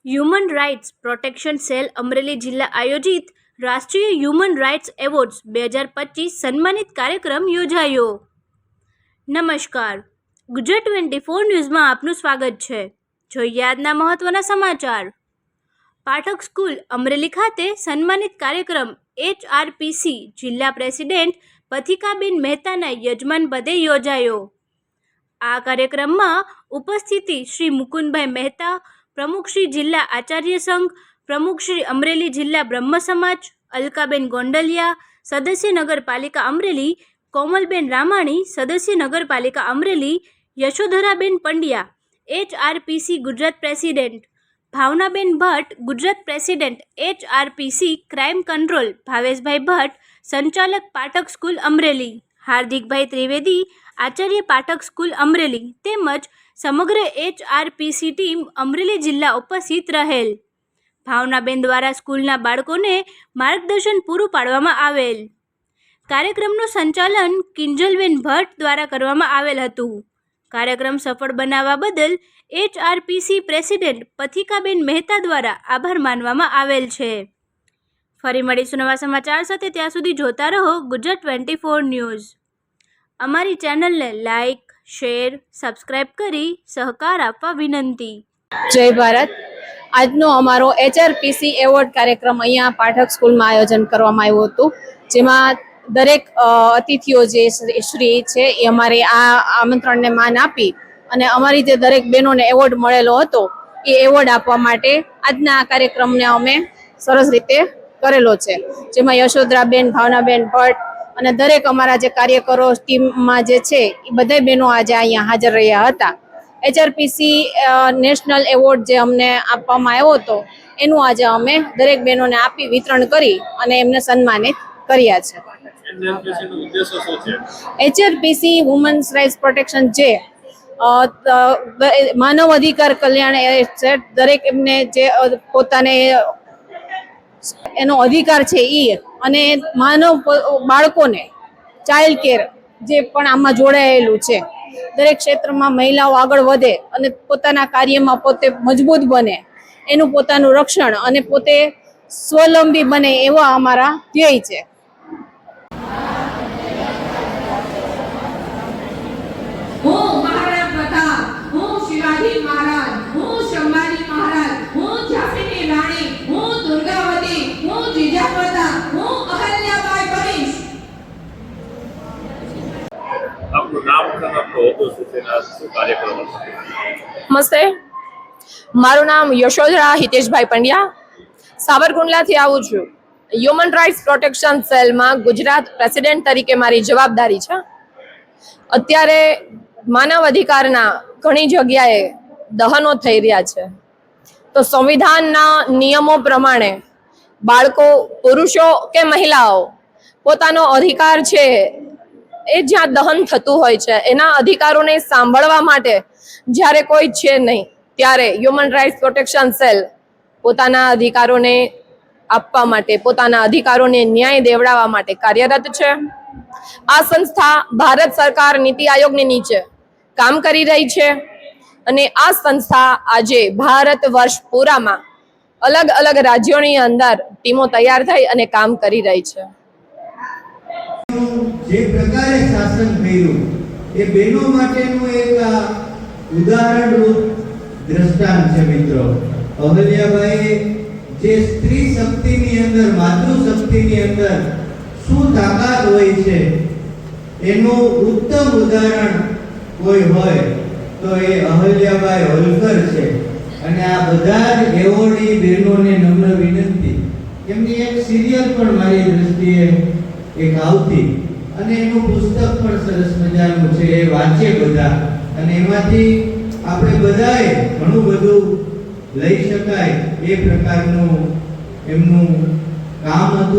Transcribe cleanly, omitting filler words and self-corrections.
Human rights protection cell Amreli જિલ્લા આયોજિત રાષ્ટ્રીય હ્યુમન રાઇટ્સ એવોર્ડ્સ 2025 સન્માનિત કાર્યક્રમ યોજાયો। નમસ્કાર, ગુજરાત 24 ન્યૂઝમાં આપનું સ્વાગત છે। જોઈએ આજના મહત્વના સમાચાર। પાઠક સ્કૂલ અમરેલી ખાતે સન્માનિત કાર્યક્રમ HRPC જિલ્લા પ્રેસિડેન્ટ પથિકાબેન મહેતાના યજમાન પદે યોજાયો। આ કાર્યક્રમમાં ઉપસ્થિતિ શ્રી મુકુંદભાઈ મહેતા, પ્રમુખ શ્રી જિલ્લા આચાર્ય સંઘ, પ્રમુખ શ્રી અમરેલી જિલ્લા બ્રહ્મ સમાજ, અલકાબેન ગોંડલિયા, સદસ્ય નગરપાલિકા અમરેલી, કોમલબેન રામાણી, સદસ્ય નગરપાલિકા Amreli, Yashodharaben Pandya, HRPC Gujarat president, Bhavnaben Bhatt, Gujarat president HRPC crime control, Bhaveshbhai Bhatt, સંચાલક પાઠક સ્કૂલ અમરેલી, હાર્દિકભાઈ ત્રિવેદી, આચાર્ય પાઠક સ્કૂલ અમરેલી તેમજ સમગ્ર HRPC ટીમ અમરેલી જિલ્લા ઉપસ્થિત રહેલ। ભાવનાબેન દ્વારા સ્કૂલના બાળકોને માર્ગદર્શન પૂરું પાડવામાં આવેલ। કાર્યક્રમનું સંચાલન કિંજલબેન ભટ્ટ દ્વારા કરવામાં આવેલ હતું। કાર્યક્રમ સફળ બનાવવા બદલ HRPC પ્રેસિડેન્ટ પથિકાબેન મહેતા દ્વારા આભાર માનવામાં આવેલ છે। ફરી મળીશું નવા સમાચાર સાથે, ત્યાં સુધી જોતા રહો ગુજરાત 24 ન્યૂઝ। અમારી ચેનલને લાઇક, શેર, સબસ્ક્રાઇબ કરી સહકાર આપવા વિનંતી। જય ભારત। આજનો અમારો HRPC એવોર્ડ કાર્યક્રમ અહીંયા પાઠક સ્કૂલમાં આયોજન કરવામાં આવ્યું હતું, જેમાં દરેક અતિથિઓ જે શ્રી છે એ અમારે આ આમંત્રણને માન આપી અને અમારી જે દરેક બહેનોને એવોર્ડ મળેલો હતો એ એવોર્ડ આપવા માટે આજના આ કાર્યક્રમને અમે સરસ રીતે કરેલો છે, જેમાં યશોધરાબેન, ભાવનાબેન ભટ્ટ અને દરેક અમારા જે કાર્યકરો ટીમમાં જે છે એ બધા બહેનો આજે અહીંયા હાજર રહ્યા હતા। HRPC નેશનલ એવોર્ડ જે અમને આપવામાં આવ્યો હતો એનું આજે અમે દરેક બહેનોને આપી વિતરણ કરી અને એમને સન્માનિત કર્યા છે। HRPC વુમન્સ રાઇટ્સ પ્રોટેક્શન જે માનવ અધિકાર કલ્યાણ છે, દરેક એમને જે પોતાને એનો અધિકાર છે એ અને માનવ બાળકોને ચાઇલ્ડ કેર જે પણ આમાં જોડાયેલું છે, દરેક ક્ષેત્રમાં મહિલાઓ આગળ વધે અને પોતાના કાર્યમાં પોતે મજબૂત બને, એનું પોતાનું રક્ષણ અને પોતે સ્વલંબી બને એવા અમારા ધ્યેય છે। નમસ્તે, મારું નામ યશોધરા હિતેશભાઈ પંડ્યા, સાબરકુંડલાથી આવું છું। હ્યુમન રાઇટ્સ પ્રોટેક્શન સેલમાં ગુજરાત પ્રેસિડેન્ટ તરીકે મારી જવાબદારી છે। અત્યારે માનવ અધિકારના ઘણી જગ્યાએ દહનો થઈ રહ્યા છે, તો સંવિધાનના નિયમો પ્રમાણે બાળકો, પુરુષો કે મહિલાઓ પોતાનો અધિકાર છે એ જ્યાં દહન થતું હોય છે એના અધિકારોને સાંભળવા માટે જ્યારે કોઈ છે નહીં, ત્યારે હ્યુમન રાઇટ્સ પ્રોટેક્શન સેલ પોતાના અધિકારોને આપવા માટે, પોતાના અધિકારોને ન્યાય દેવડાવવા માટે કાર્યરત છે। આ સંસ્થા ભારત સરકાર નીતિ આયોગની નીચે કામ કરી રહી છે અને આ સંસ્થા આજે ભારત વર્ષ પૂરામાં અલગ અલગ રાજ્યોની અંદર ટીમો તૈયાર થઈ અને કામ કરી રહી છે। જે પ્રકારે શાસન કર્યું એ બહેનો માટેનું એક ઉદાહરણરૂપ દ્રષ્ટાંત છે। મિત્રો, અહલ્યાબાઈએ જે સ્ત્રી શક્તિની અંદર, માતૃ શક્તિની અંદર શું તાકાત હોય છે એનું ઉત્તમ ઉદાહરણ કોઈ હોય તો એ અહલ્યાબાઈ હોલકર છે। અને આ બધા જ એવોર્ડી બહેનોને નમ્ર વિનંતી, એમની એક સિરિયલ પણ મારી દ્રષ્ટિએ એક આવતી અને એનું પુસ્તક પણ સરસ મજાનું છે, એ વાંચે બધા અને એમાંથી આપણે બધાએ ઘણું બધું લઈ શકાય એ પ્રકારનું એમનું કામ હતું।